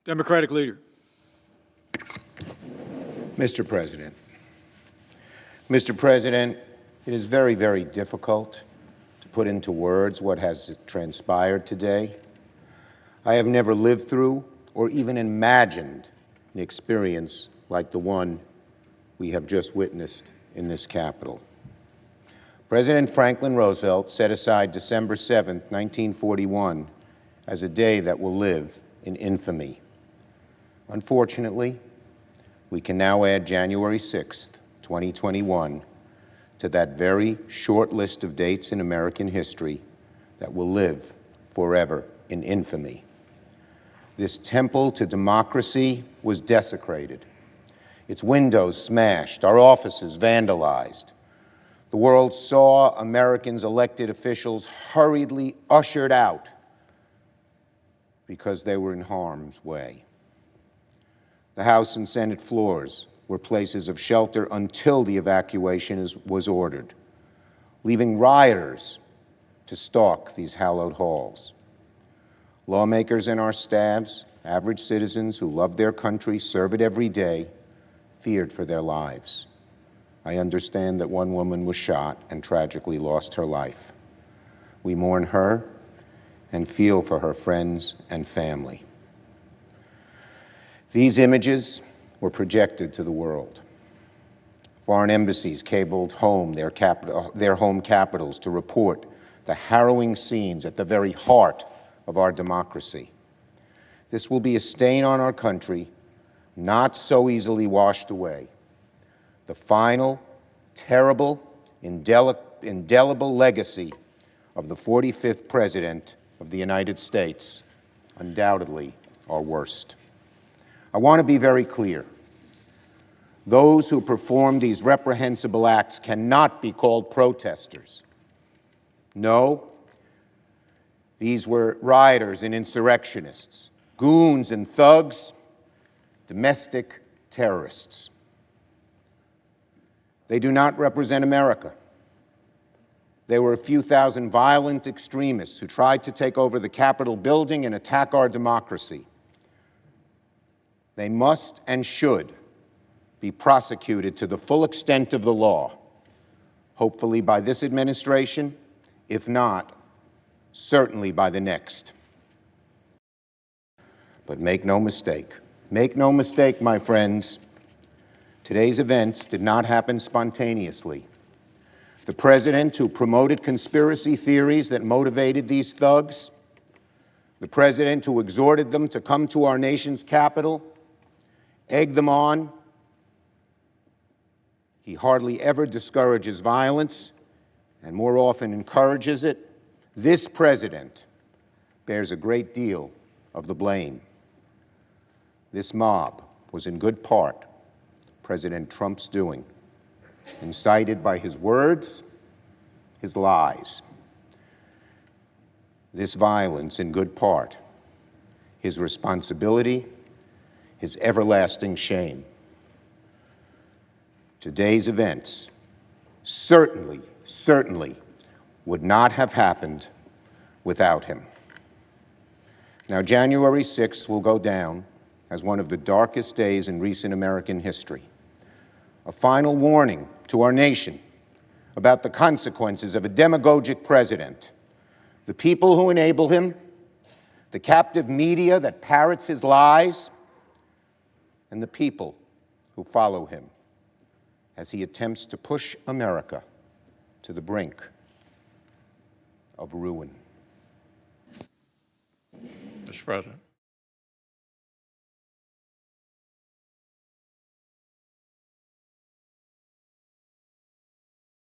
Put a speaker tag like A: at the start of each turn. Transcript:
A: Democratic leader.
B: Mr. President. Mr. President, it is very, very difficult to put into words what has transpired today. I have never lived through or even imagined an experience like the one we have just witnessed in this Capitol. President Franklin Roosevelt set aside December 7, 1941, as a day that will live in infamy. Unfortunately, we can now add January 6, 2021, to that very short list of dates in American history that will live forever in infamy. This temple to democracy was desecrated, its windows smashed, our offices vandalized. The world saw Americans' elected officials hurriedly ushered out because they were in harm's way. The House and Senate floors were places of shelter until the evacuation was ordered, leaving rioters to stalk these hallowed halls. Lawmakers and our staffs, average citizens who love their country, serve it every day, feared for their lives. I understand that one woman was shot and tragically lost her life. We mourn her and feel for her friends and family. These images were projected to the world. Foreign embassies cabled home their home capitals to report the harrowing scenes at the very heart of our democracy. This will be a stain on our country, not so easily washed away. The final, terrible, indelible legacy of the 45th President of the United States, undoubtedly our worst. I want to be very clear. Those who perform these reprehensible acts cannot be called protesters. No, these were rioters and insurrectionists, goons and thugs, domestic terrorists. They do not represent America. They were a few thousand violent extremists who tried to take over the Capitol building and attack our democracy. They must and should be prosecuted to the full extent of the law, hopefully by this administration, if not, certainly by the next. But make no mistake, my friends, today's events did not happen spontaneously. The president who promoted conspiracy theories that motivated these thugs, the president who exhorted them to come to our nation's capital, egged them on. He hardly ever discourages violence and more often encourages it. This president bears a great deal of the blame. This mob was in good part President Trump's doing, incited by his words, his lies. This violence, in good part, his responsibility, his everlasting shame. Today's events certainly would not have happened without him. Now, January 6th will go down as one of the darkest days in recent American history. A final warning to our nation about the consequences of a demagogic president, the people who enable him, the captive media that parrots his lies, and the people who follow him as he attempts to push America to the brink of ruin.
A: Mr. President.